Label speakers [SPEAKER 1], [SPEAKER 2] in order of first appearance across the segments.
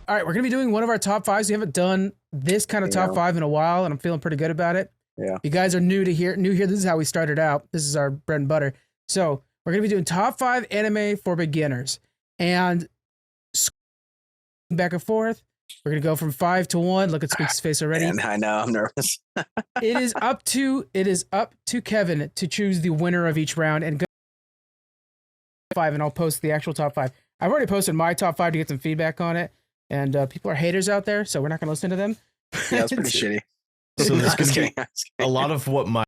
[SPEAKER 1] All right, we're gonna be doing one of our top fives. We haven't done this kind of top five in a while, and I'm feeling pretty good about it.
[SPEAKER 2] Yeah.
[SPEAKER 1] If you guys are new here. This is how we started out. This is our bread and butter. So we're gonna be doing top 5 anime for beginners, and back and forth. We're gonna go from 5 to 1. Look at Speak's face already.
[SPEAKER 2] And I know I'm nervous.
[SPEAKER 1] It is up to Kevin to choose the winner of each round and go 5, and I'll post the actual top 5. I've already posted my top 5 to get some feedback on it, and people are haters out there, so we're not gonna listen to them.
[SPEAKER 2] Yeah, that's pretty shitty.
[SPEAKER 3] So there's gonna be a lot of what my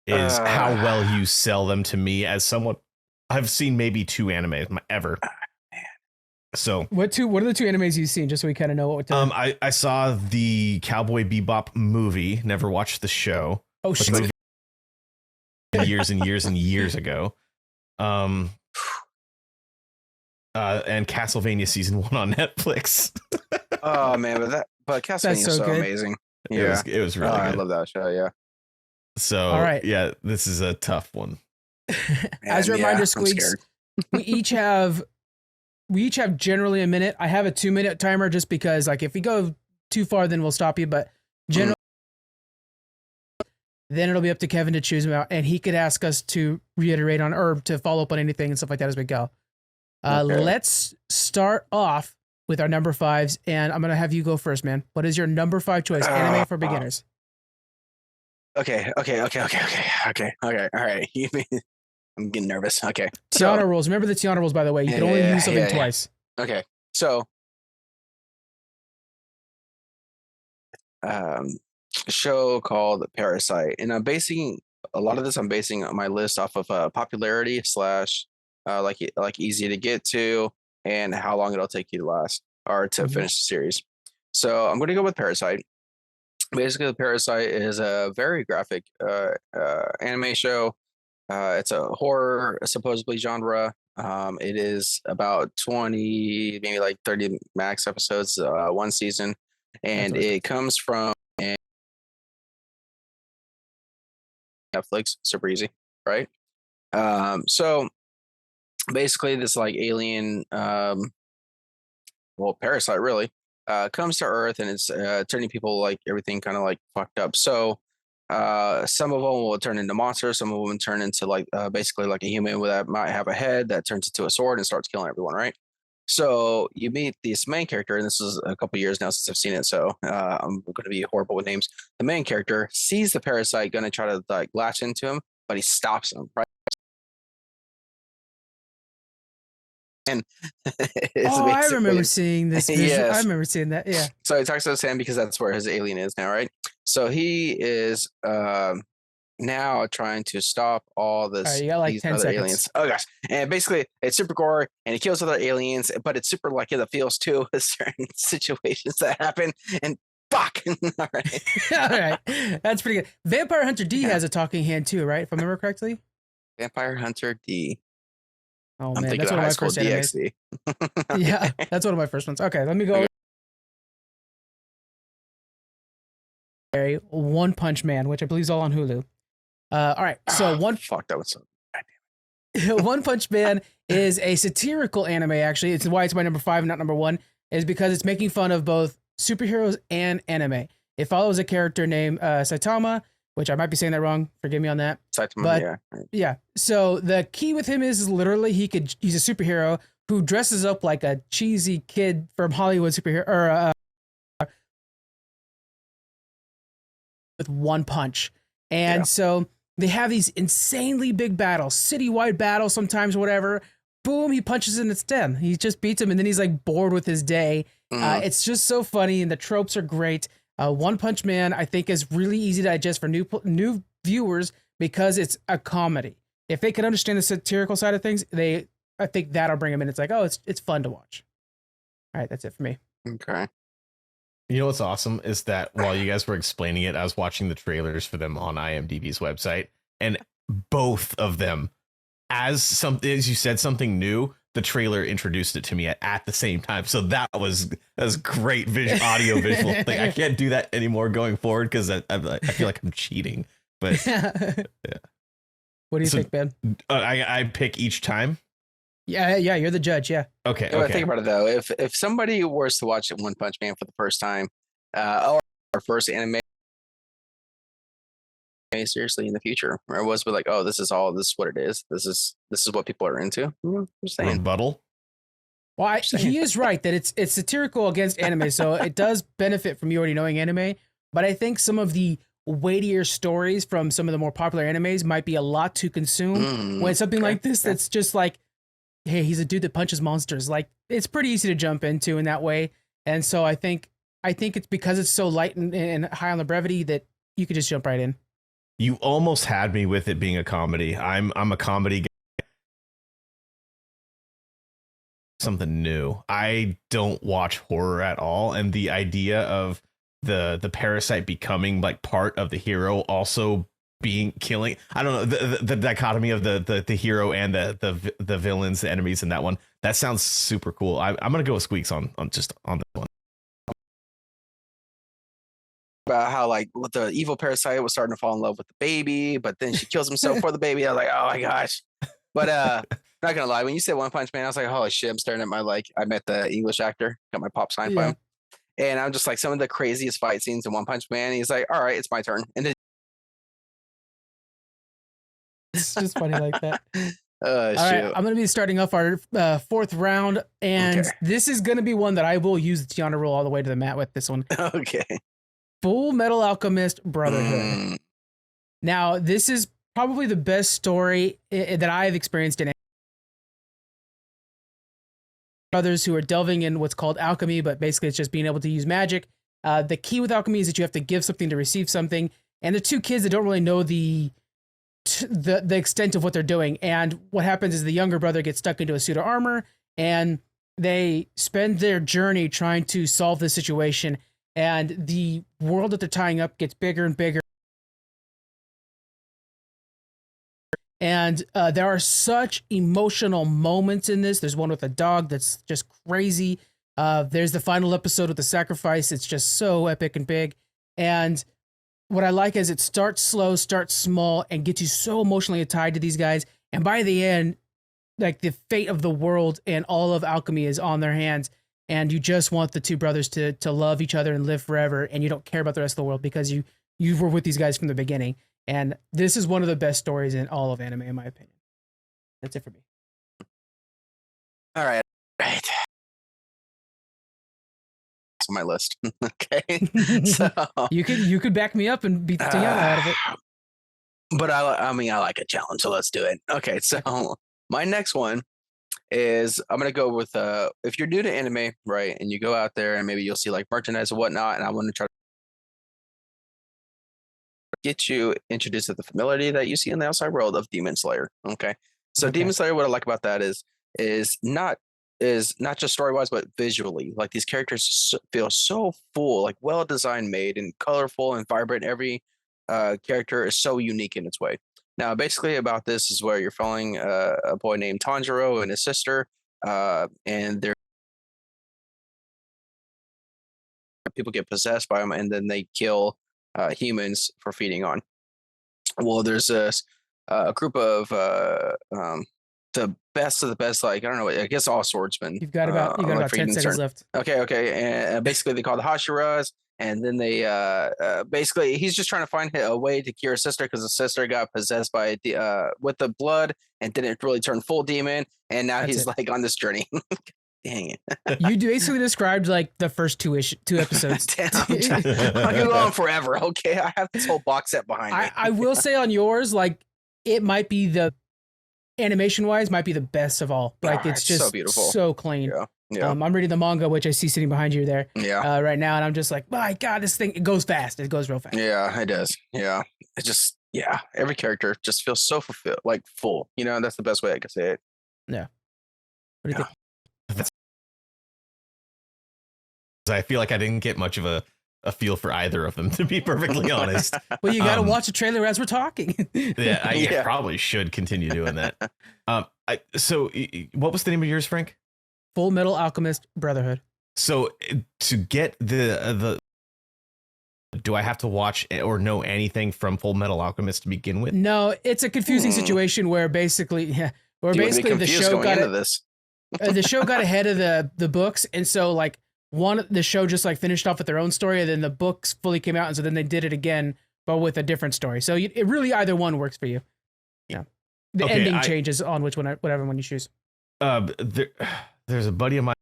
[SPEAKER 3] is how well you sell them to me as someone. I've seen maybe 2 animes ever. So
[SPEAKER 1] what are the 2 animes you've seen, just so we kind of know what we're doing?
[SPEAKER 3] I saw the Cowboy Bebop movie, never watched the show.
[SPEAKER 1] Oh shit.
[SPEAKER 3] Years and years and years ago. And Castlevania season 1 on Netflix.
[SPEAKER 2] Oh man, but Castlevania is so amazing.
[SPEAKER 3] Yeah, it was really good.
[SPEAKER 2] I love that show. Yeah.
[SPEAKER 3] So all right, yeah, this is a tough one.
[SPEAKER 1] As a reminder, Squeaks, we each have generally a minute. I have a 2-minute timer just because, like, if we go too far, then we'll stop you. But generally, then it'll be up to Kevin to choose them out, and he could ask us to reiterate on or to follow up on anything and stuff like that as we go. Let's start off with our number 5s, and I'm gonna have you go first, man. What is your number 5 choice anime for beginners?
[SPEAKER 2] Okay. All right. I'm getting nervous. Okay.
[SPEAKER 1] Tiana rules. Remember the Tiana rules, by the way. You can only use something twice.
[SPEAKER 2] Okay. So, a show called Parasite, and I'm basing a lot of this. I'm basing my list off of popularity slash like easy to get to, and how long it'll take you to last or to finish the series. So I'm going to go with Parasite. Basically, the Parasite is a very graphic anime show. It's a horror supposedly genre. It is about 20, maybe like 30 max episodes, one season, and it comes from Netflix. Super easy, right? So basically, this like alien, parasite really comes to Earth, and it's turning people like everything kind of like fucked up. So some of them will turn into monsters, some of them turn into like basically like a human that might have a head that turns into a sword and starts killing everyone, right? So you meet this main character, and this is a couple years now since I've seen it, so I'm going to be horrible with names. The main character sees the parasite going to try to like latch into him, but he stops him, right? And
[SPEAKER 1] I remember seeing this vision. Yes. I remember seeing that. Yeah.
[SPEAKER 2] So he talks to Sam because that's where his alien is now, right? So he is now trying to stop all this.
[SPEAKER 1] All right, you got like 10 seconds.
[SPEAKER 2] Aliens. Oh gosh! And basically, it's super gore, and he kills other aliens, but it's super like in the feels too. Certain situations that happen, and fuck. All right.
[SPEAKER 1] All right, that's pretty good. Vampire Hunter D has a talking hand too, right? If I remember correctly.
[SPEAKER 2] Vampire Hunter D.
[SPEAKER 1] Oh man, that's one of my first animes. Yeah, that's one of my first ones. Okay, let me go. One Punch Man, which I believe is all on Hulu. All right, so
[SPEAKER 2] fuck, that was so.
[SPEAKER 1] One Punch Man is a satirical anime. Actually, it's why it's my number 5, not number 1, is because it's making fun of both superheroes and anime. It follows a character named Saitama, which I might be saying that wrong. Forgive me on that.
[SPEAKER 2] But,
[SPEAKER 1] yeah. So the key with him is literally he's a superhero who dresses up like a cheesy kid from Hollywood superhero or with one punch. And so they have these insanely big battles, citywide battles sometimes, whatever. Boom, he punches in its stem. He just beats him, and then he's like bored with his day. It's just so funny, and the tropes are great. One Punch Man, I think, is really easy to digest for new viewers because it's a comedy. If they can understand the satirical side of things, I think that'll bring them in. It's like, oh, it's fun to watch. All right, that's it for me.
[SPEAKER 2] Okay.
[SPEAKER 3] You know what's awesome is that while you guys were explaining it, I was watching the trailers for them on IMDb's website, and both of them, as you said something new, the trailer introduced it to me at the same time. So that was great audio visual thing. I can't do that anymore going forward because I feel like I'm cheating. But yeah.
[SPEAKER 1] What do you think, Ben?
[SPEAKER 3] I pick each time.
[SPEAKER 1] Yeah, yeah, you're the judge. Yeah.
[SPEAKER 3] Okay,
[SPEAKER 2] Yeah, but
[SPEAKER 3] okay.
[SPEAKER 2] think about it though. If somebody was to watch One Punch Man for the first time, or first anime, seriously in the future, or was like, oh, this is what it is. This is what people are into. Just saying.
[SPEAKER 3] Rebuttal.
[SPEAKER 1] Well,
[SPEAKER 2] Saying.
[SPEAKER 1] he is right that it's satirical against anime, so it does benefit from you already knowing anime. But I think some of the weightier stories from some of the more popular animes might be a lot to consume when something
[SPEAKER 2] Okay,
[SPEAKER 1] like this that's just like, hey, he's a dude that punches monsters. Like it's pretty easy to jump into in that way. And so I think it's because it's so light and high on the brevity that you could just jump right in.
[SPEAKER 3] You almost had me with it being a comedy. I'm a comedy guy. Something new. I don't watch horror at all, and the idea of the parasite becoming like part of the hero, also being killing. I don't know, the dichotomy of the hero and the villains, the enemies in that one. That sounds super cool. I'm gonna go with Squeaks on this one.
[SPEAKER 2] About how like the evil parasite was starting to fall in love with the baby, but then she kills himself for the baby. I was like, oh my gosh. But not gonna lie, when you said One Punch Man, I was like, holy shit, I'm staring at I met the English actor, got my pop sign by him. And I'm just like, some of the craziest fight scenes in One Punch Man. He's like, all right, it's my turn. And then
[SPEAKER 1] It's just funny like that.
[SPEAKER 2] All
[SPEAKER 1] right, I'm going to be starting off our fourth round, and this is going to be one that I will use the Tiana rule all the way to the mat with this one.
[SPEAKER 2] Okay.
[SPEAKER 1] Full Metal Alchemist Brotherhood. Now, this is probably the best story that I've experienced in brothers who are delving in what's called alchemy, but basically it's just being able to use magic. The key with alchemy is that you have to give something to receive something, and the two kids that don't really know the extent of what they're doing. And what happens is the younger brother gets stuck into a suit of armor, and they spend their journey trying to solve the situation. And the world that they're tying up gets bigger and bigger. And there are such emotional moments in this. There's one with a dog that's just crazy. There's the final episode with the sacrifice. It's just so epic and big. And what I like is it starts slow, starts small, and gets you so emotionally tied to these guys. And by the end, like the fate of the world and all of alchemy is on their hands. And you just want the two brothers to love each other and live forever. And you don't care about the rest of the world because you were with these guys from the beginning. And this is one of the best stories in all of anime, in my opinion. That's it for me.
[SPEAKER 2] All right. It's on my list. Okay. So
[SPEAKER 1] you could back me up and beat the Tiana out of it.
[SPEAKER 2] But I like a challenge, so let's do it. Okay, so my next one is I'm gonna go with if you're new to anime, right, and you go out there and maybe you'll see like merchandise and whatnot, and I want to try to get you introduced to the familiarity that you see in the outside world of Demon Slayer. Okay. So Demon Slayer, what I like about that is not just story wise, but visually. Like these characters feel so full, like well designed, made, and colorful and vibrant. Every character is so unique in its way. Now, basically, about this is where you're following a boy named Tanjiro and his sister, and they're people get possessed by them, and then they kill humans for feeding on. Well, there's a group of the best of the best, like I don't know, I guess all swordsmen.
[SPEAKER 1] You got about 10 seconds left.
[SPEAKER 2] Okay, and basically they call the Hashiras, and then they basically he's just trying to find a way to cure his sister because his sister got possessed by with the blood and didn't really turn full demon, and now he's like on this journey. Dang it.
[SPEAKER 1] You basically described like the first two episodes.
[SPEAKER 2] Damn, I can go on forever. Okay. I have this whole box set behind me.
[SPEAKER 1] I will say on yours, like it might be the animation wise might be the best of all. Like it's just so beautiful, so clean.
[SPEAKER 2] Yeah.
[SPEAKER 1] I'm reading the manga, which I see sitting behind you there.
[SPEAKER 2] Yeah.
[SPEAKER 1] Right now, and I'm just like, my God, this thing it goes fast. It goes real fast.
[SPEAKER 2] Yeah, it does. Yeah. It just every character just feels so fulfilled, like full. You know, that's the best way I can say it.
[SPEAKER 1] Yeah. What do you think?
[SPEAKER 3] I feel like I didn't get much of a feel for either of them, to be perfectly honest.
[SPEAKER 1] Well, you got to watch the trailer as we're talking.
[SPEAKER 3] I probably should continue doing that. So what was the name of yours, Frank?
[SPEAKER 1] Full Metal Alchemist Brotherhood.
[SPEAKER 3] So to get the do I have to watch or know anything from Full Metal Alchemist to begin with?
[SPEAKER 1] No, it's a confusing situation where basically where
[SPEAKER 2] You would be
[SPEAKER 1] basically the
[SPEAKER 2] confused
[SPEAKER 1] show
[SPEAKER 2] going
[SPEAKER 1] got
[SPEAKER 2] into this.
[SPEAKER 1] the show got ahead of the books, and so like the show just like finished off with their own story, and then the books fully came out, and so then they did it again, but with a different story. So it really either one works for you. Yeah, the ending changes on whatever one you choose.
[SPEAKER 3] There's a buddy of mine,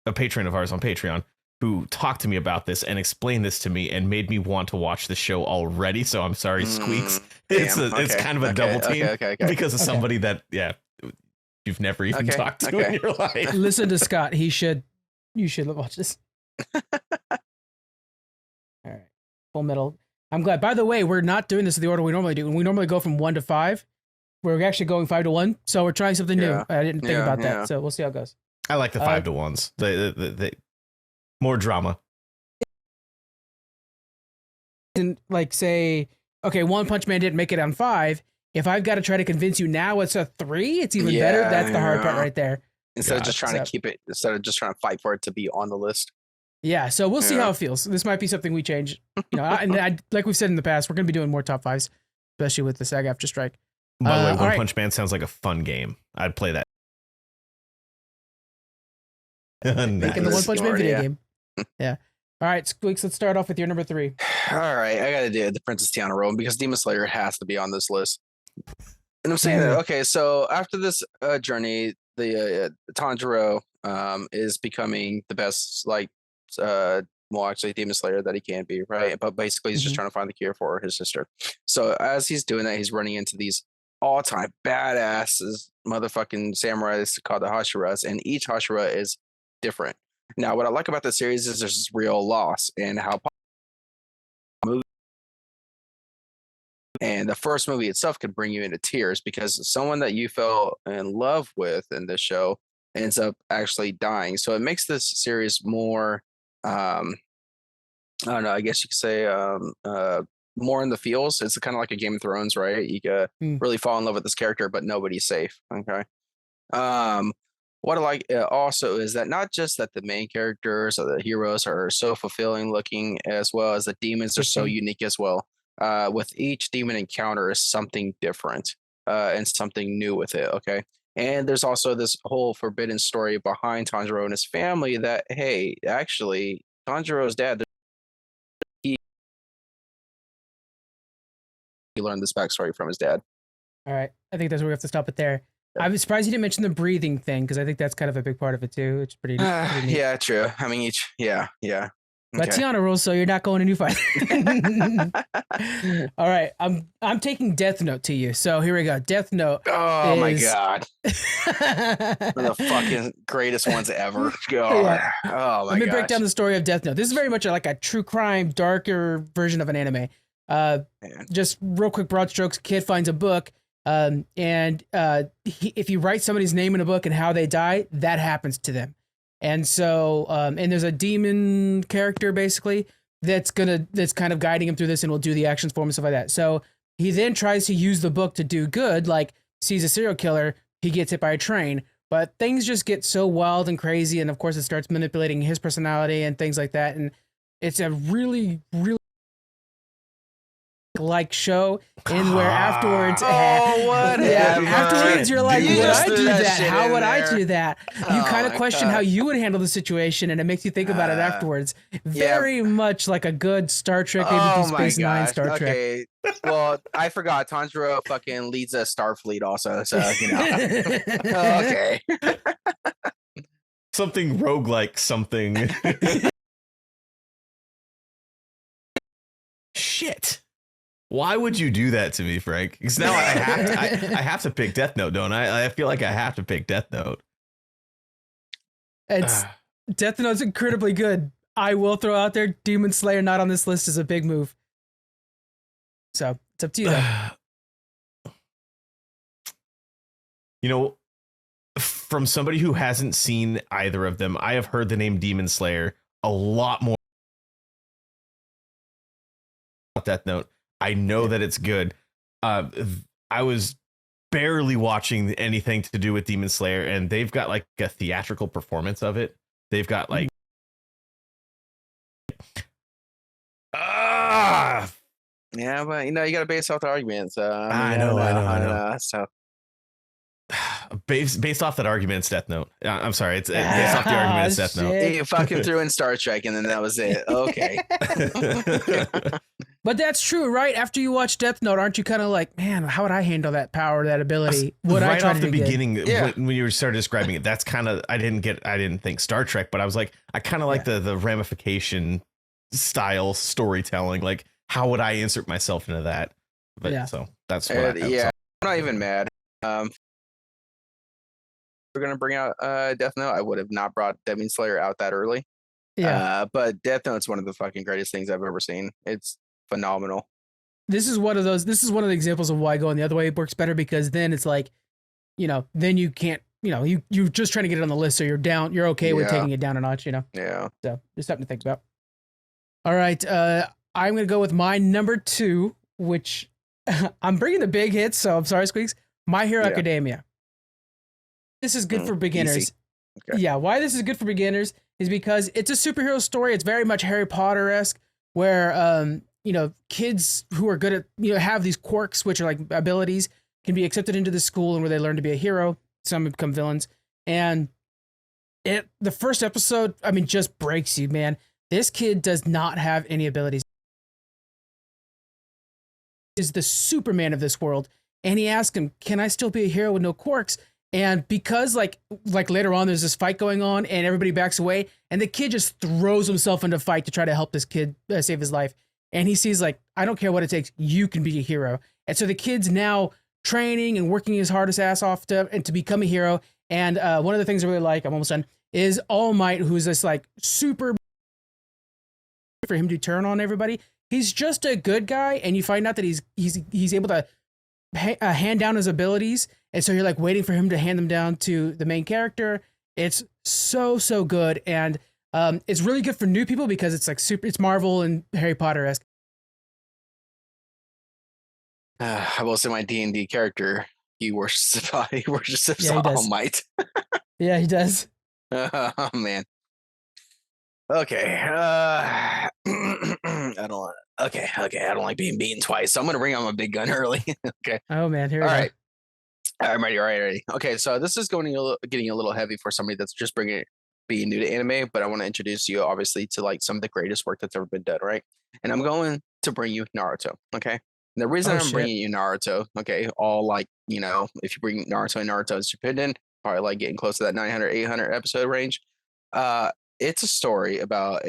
[SPEAKER 3] a patron of ours on Patreon, who talked to me about this and explained this to me and made me want to watch the show already. So I'm sorry, Squeaks. It's kind of a double team because of somebody that you've never even talked to in your life.
[SPEAKER 1] Listen to Scott. You should watch this. All right, Full Metal. I'm glad. By the way, we're not doing this in the order we normally do. We normally go from 1 to 5. We're actually going 5 to 1. So we're trying something new. I didn't think about that. So we'll see how it goes.
[SPEAKER 3] I like the 5 to 1s. The more drama.
[SPEAKER 1] And like say, okay, One Punch Man didn't make it on 5. If I've got to try to convince you now it's a 3, it's even better. That's the hard part right there.
[SPEAKER 2] Instead of just trying to keep it, instead of just trying to fight for it to be on the list.
[SPEAKER 1] Yeah, so we'll see how it feels. This might be something we change. And like we've said in the past, we're going to be doing more top 5s, especially with the SAG-AFTRA strike.
[SPEAKER 3] By the way, One Punch Man sounds like a fun game. I'd play that.
[SPEAKER 1] Making the One Punch Man video game. Yeah. All right, Squeaks, let's start off with your number 3.
[SPEAKER 2] All right, I got to do the Princess Tiana Rowan because Demon Slayer has to be on this list. And I'm saying that, okay, so after this journey, the Tanjiro is becoming the best, actually Demon Slayer that he can be, right? But basically he's just trying to find the cure for his sister. So as he's doing that, he's running into these all-time badasses motherfucking samurais called the Hashiras, and each Hashira is different. Now, what I like about the series is there's real loss and how movie and the first movie itself could bring you into tears because someone that you fell in love with in this show ends up actually dying. So it makes this series more, I don't know, I guess you could say more in the feels. It's kind of like a Game of Thrones, right? You could really fall in love with this character, but nobody's safe. Okay. What I like also is that not just that the main characters or the heroes are so fulfilling looking, as well as the demons are so unique as well. With each demon encounter is something different and something new with it. Okay. And there's also this whole forbidden story behind Tanjiro and his family that, hey, actually, Tanjiro's dad, he learned this backstory from his dad.
[SPEAKER 1] All right. I think that's where we have to stop it there. I was surprised you didn't mention the breathing thing because I think that's kind of a big part of it too. It's pretty neat.
[SPEAKER 2] Yeah, true. I mean, yeah.
[SPEAKER 1] But Tiana rules, so you're not going to new fight. All right, I'm taking Death Note to you. So here we go. Death Note.
[SPEAKER 2] Oh my god, one of the fucking greatest ones ever.
[SPEAKER 1] Yeah.
[SPEAKER 2] Oh my.
[SPEAKER 1] Let me break down the story of Death Note. This is very much like a true crime, darker version of an anime. Just real quick, broad strokes. Kid finds a book. If you write somebody's name in a book and how they die, that happens to them. And so, and there's a demon character basically that's kind of guiding him through this and will do the actions for him and stuff like that. So he then tries to use the book to do good, like sees a serial killer, he gets hit by a train, but things just get so wild and crazy. And of course it starts manipulating his personality and things like that. And it's a really, really like show in where afterwards afterwards you're like, would I do that? How would I do that? You kind of question how you would handle the situation, and it makes you think about it afterwards. Very much like a good Star Trek, maybe Deep Space Nine Star Trek.
[SPEAKER 2] Well, I forgot Tanjiro fucking leads a Starfleet also, so you know. Okay.
[SPEAKER 3] Something roguelike something. Shit. Why would you do that to me, Frank? Because now I have to pick Death Note, don't I? I feel like I have to pick Death Note.
[SPEAKER 1] Death Note's incredibly good. I will throw out there, Demon Slayer not on this list is a big move. So it's up to you, though.
[SPEAKER 3] You know, from somebody who hasn't seen either of them, I have heard the name Demon Slayer a lot more. Death Note. I know that it's good. I was barely watching anything to do with Demon Slayer, and they've got like a theatrical performance of it. They've got like
[SPEAKER 2] Yeah, but you know, you got to base off the argument. So
[SPEAKER 3] I know.
[SPEAKER 2] So
[SPEAKER 3] Based off that argument, it's Death Note. I'm sorry, it's based
[SPEAKER 2] Yeah.
[SPEAKER 3] off the argument, it's Death
[SPEAKER 1] Shit.
[SPEAKER 2] you fucking threw in Star Trek, and then that was it. Okay.
[SPEAKER 3] Note.
[SPEAKER 1] But that's true, right? After you watch Death Note, aren't you kind of like, man, how would I handle that power, that ability? Would I
[SPEAKER 3] Right
[SPEAKER 1] try
[SPEAKER 3] off
[SPEAKER 1] to
[SPEAKER 3] the
[SPEAKER 1] do good?
[SPEAKER 3] beginning,
[SPEAKER 2] Yeah.
[SPEAKER 3] when you started describing it, that's kind of I didn't think Star Trek, but I was like, I kind of like the ramification style storytelling. Like, how would I insert myself into that? But so that's what.
[SPEAKER 2] Yeah, I'm not even mad. We're gonna bring out Death Note. I would have not brought Demon Slayer out that early.
[SPEAKER 1] Yeah.
[SPEAKER 2] But Death Note's one of the fucking greatest things I've ever seen. It's phenomenal.
[SPEAKER 1] This is one of the examples of why going the other way works better, because then it's like, you know, then you can't, you know, you're just trying to get it on the list, so you're okay with
[SPEAKER 2] Yeah.
[SPEAKER 1] taking it down a notch, you know.
[SPEAKER 2] Yeah.
[SPEAKER 1] So just something to think about. All right, I'm gonna go with my number 2, which I'm bringing the big hits, so I'm sorry, Squeaks. My Hero
[SPEAKER 2] Yeah.
[SPEAKER 1] Academia. This is good for beginners.
[SPEAKER 2] Easy. Okay.
[SPEAKER 1] Yeah, why this is good for beginners is because it's a superhero story. It's very much Harry Potter-esque, where you know, kids who are good at, you know, have these quirks, which are like abilities, can be accepted into the school, and where they learn to be a hero. Some become villains, and the first episode, I mean, just breaks you, man. This kid does not have any abilities. Is the Superman of this world, and he asks him, "Can I still be a hero with no quirks?" And because like later on, there's this fight going on, and everybody backs away, and the kid just throws himself into a fight to try to help this kid save his life. And he sees like, I don't care what it takes, you can be a hero. And so the kid's now training and working his hardest ass off to become a hero. And one of the things I really like, I'm almost done, is All Might, who's this like super for him to turn on everybody. He's just a good guy, and you find out that he's able to hand down his abilities, and so you're like waiting for him to hand them down to the main character. It's so good, and it's really good for new people because it's like it's Marvel and Harry Potter-esque.
[SPEAKER 2] I will say my D&D character, he worships
[SPEAKER 1] Yeah, he
[SPEAKER 2] All
[SPEAKER 1] does.
[SPEAKER 2] Might.
[SPEAKER 1] Yeah, he does.
[SPEAKER 2] Oh man. Okay. I don't. Okay. I don't like being beaten twice, so I'm gonna bring out my big gun early. Okay.
[SPEAKER 1] Oh man, here we
[SPEAKER 2] All
[SPEAKER 1] go.
[SPEAKER 2] right. I'm ready. All right. Ready. Okay. So this is getting a little heavy for somebody that's just being new to anime, but I want to introduce you obviously to like some of the greatest work that's ever been done. Right. And I'm going to bring you Naruto. Okay. And the reason
[SPEAKER 1] Oh,
[SPEAKER 2] I'm
[SPEAKER 1] shit.
[SPEAKER 2] bringing you Naruto, okay, all like, you know, if you bring Naruto and Naruto Shippuden, probably like getting close to that 900, 800 episode range. It's a story about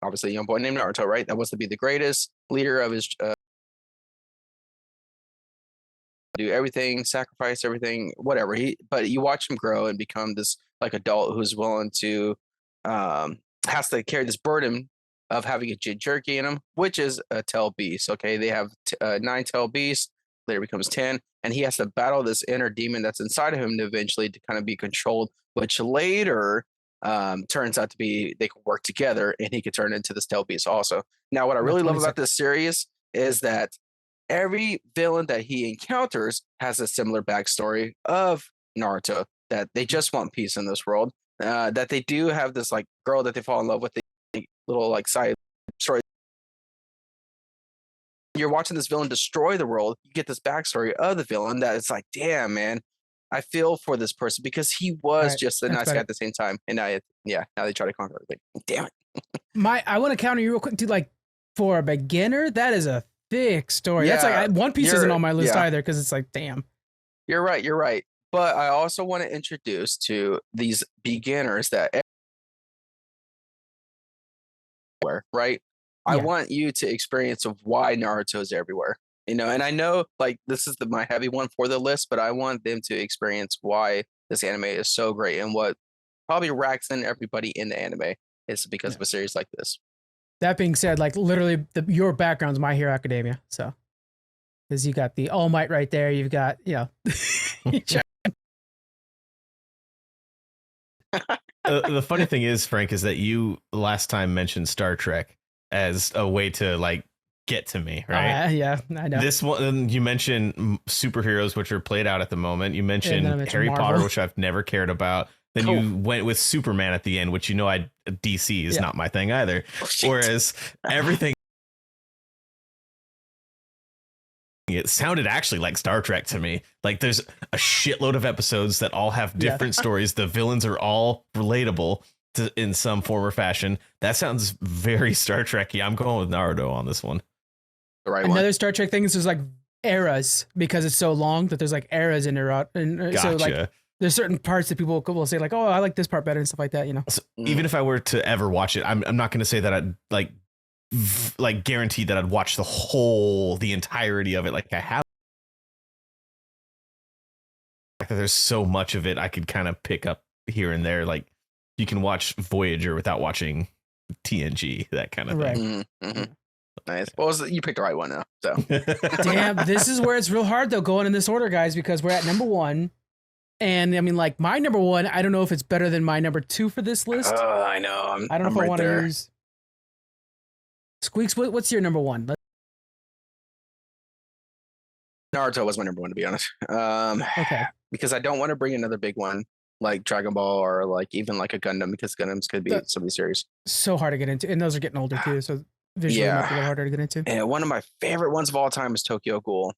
[SPEAKER 2] obviously a young boy named Naruto, right? That wants to be the greatest leader of his do everything, sacrifice everything, whatever. But you watch him grow and become this like adult who's willing to has to carry this burden of having a jerky in him, which is a tail beast. Okay, they have 9 tail beasts. Later becomes 10, and he has to battle this inner demon that's inside of him to eventually to kind of be controlled, which later turns out to be they can work together, and he could turn into this tail beast also. Now, what I really love about this series is that every villain that he encounters has a similar backstory of Naruto, that they just want peace in this world. That they do have this like girl that they fall in love with, the little like side story. You're watching this villain destroy the world. You get this backstory of the villain that it's like, damn, man, I feel for this person because he was just a nice guy at the same time. And now they try to conquer everything. Damn it.
[SPEAKER 1] I want to counter you real quick, dude. Like, for a beginner, that is a thick story.
[SPEAKER 2] Yeah,
[SPEAKER 1] That's like One Piece isn't on my list
[SPEAKER 2] yeah.
[SPEAKER 1] either, because it's like, damn.
[SPEAKER 2] You're right. But I also want to introduce to these beginners that right? I want you to experience of why Naruto is everywhere. You know, and I know like this is my heavy one for the list, but I want them to experience why this anime is so great, and what probably racks in everybody in the anime is because of a series like this.
[SPEAKER 1] That being said, like literally your background's My Hero Academia. So, because you got the All Might right there. You've got, you know.
[SPEAKER 3] The funny thing is, Frank, is that you last time mentioned Star Trek as a way to like get to me, right?
[SPEAKER 1] Yeah, I know.
[SPEAKER 3] This one, you mentioned superheroes, which are played out at the moment. You mentioned Harry
[SPEAKER 1] Marvel.
[SPEAKER 3] Potter, which I've never cared about. Then you went with Superman at the end, which DC is not my thing either. Whereas everything it sounded actually like Star Trek to me. Like there's a shitload of episodes that all have different stories. The villains are all relatable in some form or fashion. That sounds very Star Trek-y. I'm going with Naruto on this one.
[SPEAKER 2] The right
[SPEAKER 1] Another
[SPEAKER 2] one.
[SPEAKER 1] Star Trek thing is there's like eras because it's so long that there's like eras in there. And
[SPEAKER 3] Gotcha.
[SPEAKER 1] so like there's certain parts that people will say like, oh, I like this part better and stuff like that, you know.
[SPEAKER 3] So even if I were to ever watch it, I'm not going to say that I'd like guarantee that I'd watch the entirety of it. Like I have. There's so much of it I could kind of pick up here and there. Like you can watch Voyager without watching TNG, that kind of thing.
[SPEAKER 2] Mm-hmm. Nice. Well, you picked the right one now. So
[SPEAKER 1] damn, this is where it's real hard though going in this order, guys, because we're at number 1. And I mean, like my number 1, I don't know if it's better than my number 2 for this list.
[SPEAKER 2] I know.
[SPEAKER 1] I don't know if I want to use. Squeaks, what's your number 1?
[SPEAKER 2] Naruto was my number 1, to be honest.
[SPEAKER 1] Okay.
[SPEAKER 2] Because I don't want to bring another big one like Dragon Ball or like even like a Gundam, because Gundams could be some of these series.
[SPEAKER 1] So hard to get into, and those are getting older too. So visually, might be a little harder to get into.
[SPEAKER 2] And one of my favorite ones of all time is Tokyo Ghoul,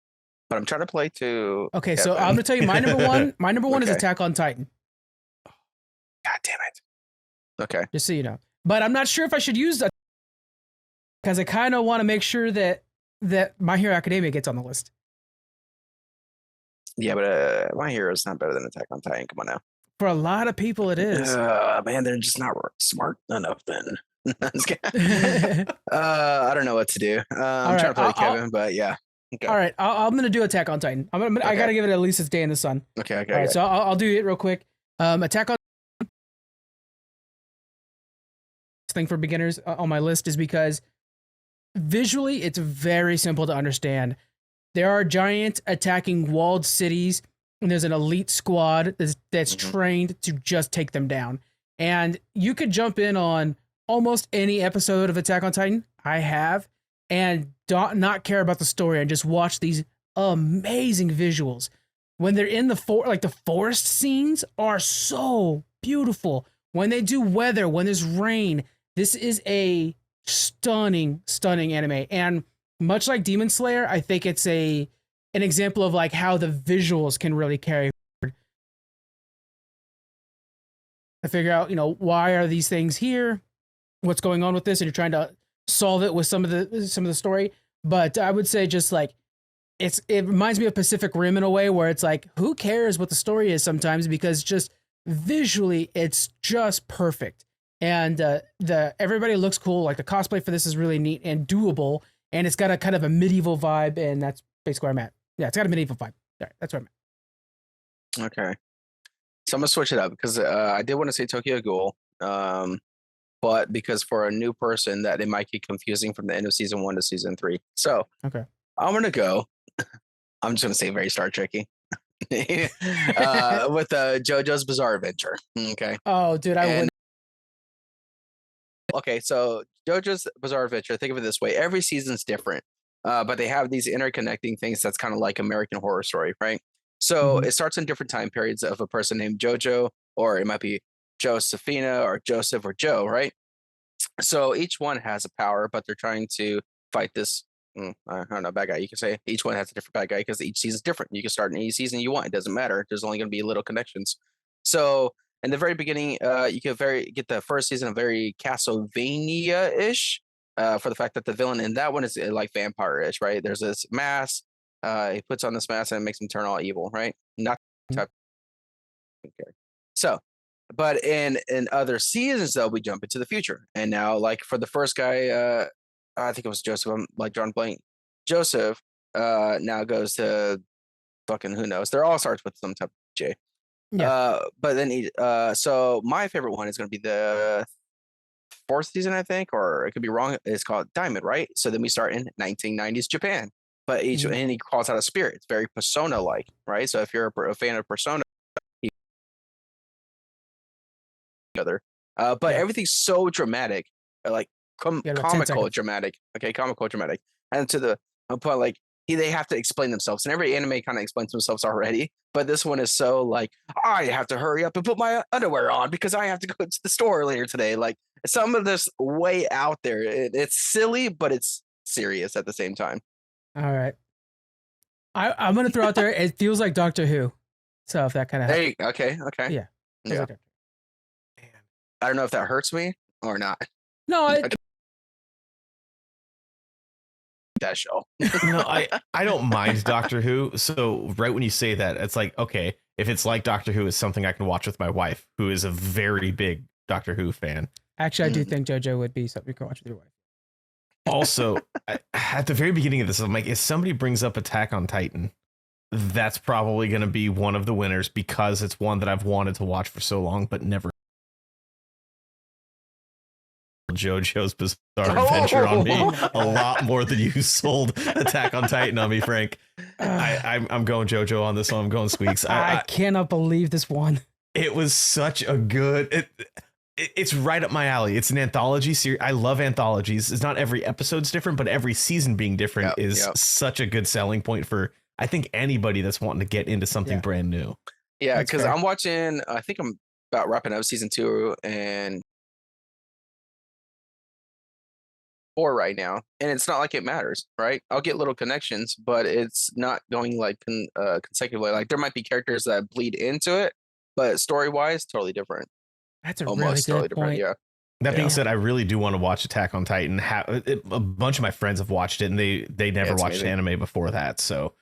[SPEAKER 2] but I'm trying to play to.
[SPEAKER 1] Okay, so I'm gonna tell you my number 1. My number 1 is
[SPEAKER 2] Okay.
[SPEAKER 1] Attack on Titan.
[SPEAKER 2] God damn it. Okay.
[SPEAKER 1] Just so you know, but I'm not sure if I should use that because I kind of want to make sure that My Hero Academia gets on the list.
[SPEAKER 2] Yeah, but My Hero is not better than Attack on Titan. Come on now.
[SPEAKER 1] For a lot of people, it is.
[SPEAKER 2] Man, they're just not smart enough then. I don't know what to do. I'm trying to play Kevin, but yeah. Okay.
[SPEAKER 1] All right, I'm gonna do Attack on Titan. I gotta give it at least its day in the sun.
[SPEAKER 2] Okay.
[SPEAKER 1] All right, so I'll do it real quick. Attack on thing for beginners on my list is because visually it's very simple to understand. There are giants attacking walled cities, and there's an elite squad that's trained to just take them down. And you could jump in on almost any episode of Attack on Titan. I have, and not care about the story and just watch these amazing visuals. When they're in the forest scenes are so beautiful. When they do weather, when there's rain, this is a stunning anime. And much like Demon Slayer, I think it's an example of like how the visuals can really carry forward. I figure out, why are these things here? What's going on with this? And you're trying to solve it with some of the story. But I would say just like it reminds me of Pacific Rim in a way where it's like, who cares what the story is sometimes, because just visually it's just perfect. And everybody looks cool. Like the cosplay for this is really neat and doable. And it's got a kind of a medieval vibe, and that's basically where I'm at. Yeah, it's got a medieval vibe. All right, that's where I'm at.
[SPEAKER 2] Okay. So I'm gonna switch it up because I did want to say Tokyo Ghoul, but because for a new person that it might get confusing from the end of season 1 to season 3. So
[SPEAKER 1] okay,
[SPEAKER 2] I'm gonna go. I'm just gonna say very Star Trek-y. With JoJo's Bizarre Adventure. Okay.
[SPEAKER 1] Oh, dude, I wouldn't.
[SPEAKER 2] Okay, so JoJo's Bizarre Adventure, think of it this way. Every season's different, but they have these interconnecting things that's kind of like American Horror Story, right? So it starts in different time periods of a person named JoJo, or it might be Josephina or Joseph or Joe, right? So each one has a power, but they're trying to fight this, I don't know, bad guy. You can say each one has a different bad guy because each season's different. You can start in any season you want. It doesn't matter. There's only going to be little connections. So in the very beginning, you can get the first season of very Castlevania-ish for the fact that the villain in that one is like vampire-ish, right? There's this mask. He puts on this mask and it makes him turn all evil, right? Not type. Okay. So, but in other seasons, though, we jump into the future. And now, like for the first guy, I think it was Joseph, I'm like drawing blank. Joseph now goes to fucking who knows. They're all starts with some type of J. Yeah. But then so my favorite one is going to be the 4th season, I think, or it could be wrong. It's called Diamond, right? So then we start in 1990s Japan, but and he calls out a spirit. It's very Persona like, right? So if you're a fan of Persona, but everything's so dramatic, like comical dramatic. Okay, comical dramatic, and to the point like they have to explain themselves, and every anime kind of explains themselves already. But this one is so like, I have to hurry up and put my underwear on because I have to go to the store later today. Like some of this way out there. It's silly, but it's serious at the same time.
[SPEAKER 1] All right. I'm gonna throw out there. It feels like Doctor Who. So if that kind of
[SPEAKER 2] Hey, okay.
[SPEAKER 1] yeah.
[SPEAKER 2] Yeah.
[SPEAKER 1] Like
[SPEAKER 2] I don't know if that hurts me or not.
[SPEAKER 1] no,
[SPEAKER 2] That show.
[SPEAKER 3] No, I don't mind Doctor Who. So right when you say that, it's like, okay, if it's like Doctor Who, it's something I can watch with my wife, who is a very big Doctor Who fan.
[SPEAKER 1] actually, I do think JoJo would be something you can watch with your wife.
[SPEAKER 3] Also, at the very beginning of this, I'm like, if somebody brings up Attack on Titan, that's probably going to be one of the winners because it's one that I've wanted to watch for so long, but never. JoJo's Bizarre Adventure on me a lot more than you sold Attack on Titan on me, Frank. I'm going JoJo on this one. I'm going Squeaks.
[SPEAKER 1] I cannot believe this one.
[SPEAKER 3] It was such a good. It's right up my alley. It's an anthology series. I love anthologies. It's not every episode's different, but every season being different is such a good selling point for, I think, anybody that's wanting to get into something brand new.
[SPEAKER 2] Yeah,
[SPEAKER 1] That's
[SPEAKER 2] because
[SPEAKER 1] fair.
[SPEAKER 2] I'm watching. I think I'm about wrapping up season 2 and 4 right now, and it's not like it matters, right? I'll get little connections, but it's not going like consecutively. Like there might be characters that bleed into it, but story wise, totally different.
[SPEAKER 1] That's a
[SPEAKER 2] Almost
[SPEAKER 1] really
[SPEAKER 2] totally
[SPEAKER 1] good
[SPEAKER 2] different.
[SPEAKER 1] point.
[SPEAKER 2] Yeah.
[SPEAKER 3] That being
[SPEAKER 2] Yeah.
[SPEAKER 3] said, I really do want to watch Attack on Titan. A bunch of my friends have watched it, and they never
[SPEAKER 2] it's
[SPEAKER 3] watched
[SPEAKER 2] amazing.
[SPEAKER 3] anime before that. So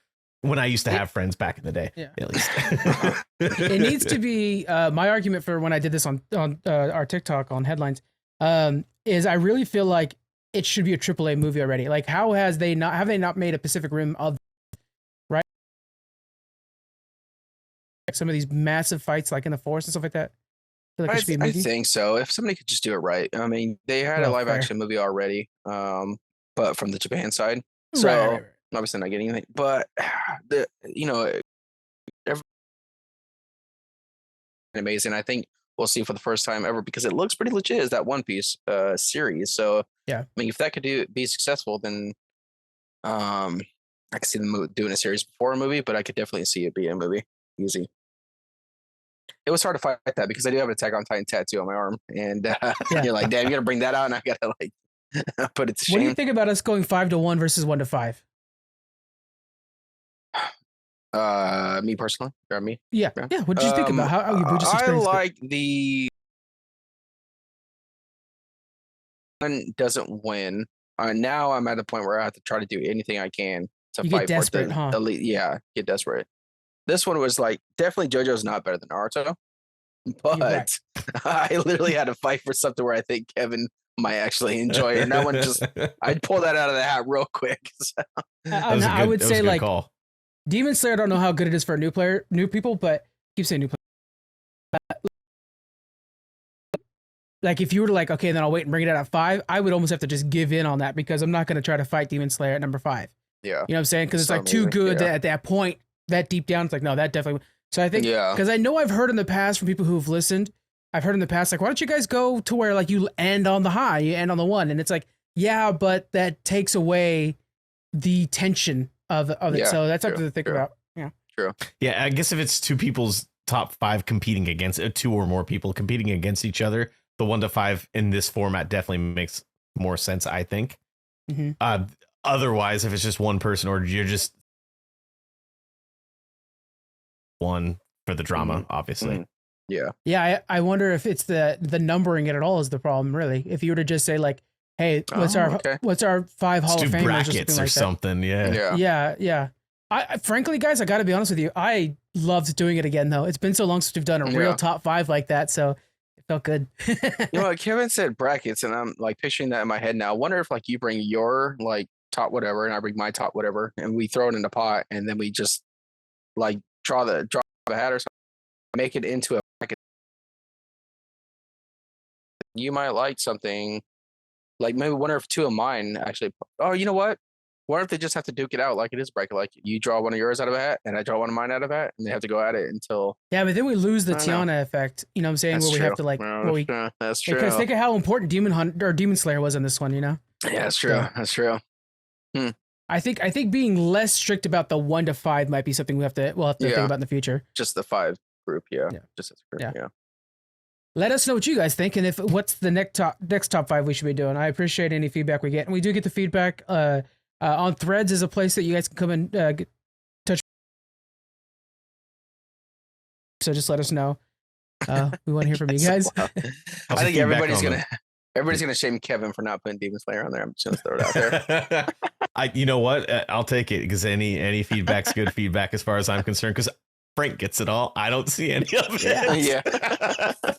[SPEAKER 3] when I used to have friends back in the day,
[SPEAKER 1] Yeah.
[SPEAKER 3] at least.
[SPEAKER 1] It needs to be my argument for when I did this on our TikTok on headlines is I really feel like it should be a AAA movie already. Like how have they not made a Pacific Rim of right? Like some of these massive fights like in the forest and stuff like that. I feel like it should be a
[SPEAKER 2] I
[SPEAKER 1] movie.
[SPEAKER 2] think so. If somebody could just do it right. I mean, they had a
[SPEAKER 1] Well,
[SPEAKER 2] live
[SPEAKER 1] fair.
[SPEAKER 2] action movie already, but from the Japan side. So
[SPEAKER 1] Right.
[SPEAKER 2] obviously not getting anything. But amazing. I think we'll see for the first time ever because it looks pretty legit as that One Piece series. So
[SPEAKER 1] Yeah.
[SPEAKER 2] I mean, if that could be successful, then I could see them doing a series before a movie, but I could definitely see it be a movie. Easy. It was hard to fight that because I do have an Attack on Titan tattoo on my arm, and you're like, damn, you gotta bring that out, and I gotta like put it to
[SPEAKER 1] What do you
[SPEAKER 2] shame.
[SPEAKER 1] think about us going 5-1 versus 1-5?
[SPEAKER 2] Me personally, or me.
[SPEAKER 1] Yeah.
[SPEAKER 2] Yeah.
[SPEAKER 1] Yeah. What did you think about how we just
[SPEAKER 2] I
[SPEAKER 1] experienced it?
[SPEAKER 2] like the one doesn't win. Now I'm at the point where I have to try to do anything I can to
[SPEAKER 1] You get
[SPEAKER 2] fight
[SPEAKER 1] desperate,
[SPEAKER 2] for the
[SPEAKER 1] huh?
[SPEAKER 2] elite. Yeah, get desperate. This one was like definitely JoJo's not better than Naruto, but
[SPEAKER 1] right.
[SPEAKER 2] I literally had to fight for something where I think Kevin might actually enjoy it, and that one just I'd pull that out of the hat real quick. So,
[SPEAKER 1] I would say like
[SPEAKER 3] call.
[SPEAKER 1] Demon Slayer. I don't know how good it is for new people, but keep saying new players. Like if you were to like, okay, then I'll wait and bring it out at 5. I would almost have to just give in on that because I'm not going to try to fight Demon Slayer at number 5.
[SPEAKER 2] yeah,
[SPEAKER 1] You know what I'm saying? Because it's
[SPEAKER 2] So
[SPEAKER 1] like too
[SPEAKER 2] amazing,
[SPEAKER 1] good
[SPEAKER 2] yeah.
[SPEAKER 1] that at that point, that deep down, it's like, no, that definitely. So I think,
[SPEAKER 2] yeah,
[SPEAKER 1] because I know I've heard in the past from people who've listened, I've heard in the past, like, why don't you guys go to where like you end on the high, you end on the 1. And it's like, yeah, but that takes away the tension of it.
[SPEAKER 2] Yeah,
[SPEAKER 1] So that's something
[SPEAKER 2] true,
[SPEAKER 1] to think
[SPEAKER 2] true.
[SPEAKER 1] about. Yeah.
[SPEAKER 3] Yeah, I guess if it's two people's top 5 competing against 2 or more people competing against each other, the 1-5 in this format definitely makes more sense, I think.
[SPEAKER 1] Mm-hmm.
[SPEAKER 3] Otherwise, if it's just one person or you're just one for the drama, obviously.
[SPEAKER 2] Mhm. Yeah.
[SPEAKER 1] Yeah. I wonder if it's the numbering it at all is the problem, really. If you were to just say like, hey, what's
[SPEAKER 2] okay.
[SPEAKER 1] our 5 Hall
[SPEAKER 3] Let's
[SPEAKER 1] of
[SPEAKER 3] do
[SPEAKER 1] Famers
[SPEAKER 3] brackets
[SPEAKER 1] or
[SPEAKER 3] or
[SPEAKER 1] something like that?
[SPEAKER 3] something. Yeah.
[SPEAKER 2] Yeah.
[SPEAKER 1] Yeah. I frankly, guys, I got to be honest with you. I loved doing it again, though. It's been so long since we've done a real
[SPEAKER 2] Yeah.
[SPEAKER 1] top 5 like that, so it felt good.
[SPEAKER 2] You know what? Kevin said brackets, and I'm like picturing that in my head now. I wonder if like you bring your like top whatever, and I bring my top whatever, and we throw it in the pot, and then we just like draw the hat or something, make it into a bracket. You might like something like maybe wonder if 2 of mine actually. Oh, you know what? What if they just have to duke it out like it is bracket? Like you draw one of yours out of a hat, and I draw one of mine out of a hat, and they have to go at it until.
[SPEAKER 1] Yeah, but then we lose the
[SPEAKER 2] I don't know.
[SPEAKER 1] Tiana effect. You know what I'm saying?
[SPEAKER 2] That's
[SPEAKER 1] Where we
[SPEAKER 2] true.
[SPEAKER 1] have to like,
[SPEAKER 2] Well,
[SPEAKER 1] where we
[SPEAKER 2] that's true.
[SPEAKER 1] because think of how important Demon Slayer was in this one. You know?
[SPEAKER 2] Yeah, that's true.
[SPEAKER 1] Yeah.
[SPEAKER 2] That's true.
[SPEAKER 1] I think being less strict about the 1-5 might be something we'll have to
[SPEAKER 2] Yeah.
[SPEAKER 1] think about in the future.
[SPEAKER 2] Just the 5 group. Yeah.
[SPEAKER 1] Yeah.
[SPEAKER 2] Just as a group.
[SPEAKER 1] Yeah.
[SPEAKER 2] Yeah.
[SPEAKER 1] Let us know what you guys think and if what's the next top 5 we should be doing. I appreciate any feedback we get, and we do get the feedback. On Threads is a place that you guys can come and So just let us know. We want to hear from you guys.
[SPEAKER 2] I think everybody's gonna shame Kevin for not putting Demon Slayer on there. I'm just gonna throw it out there.
[SPEAKER 3] You know what? I'll take it because any feedback's good feedback as far as I'm concerned. Because Frank gets it all. I don't see any of it.
[SPEAKER 2] Yeah.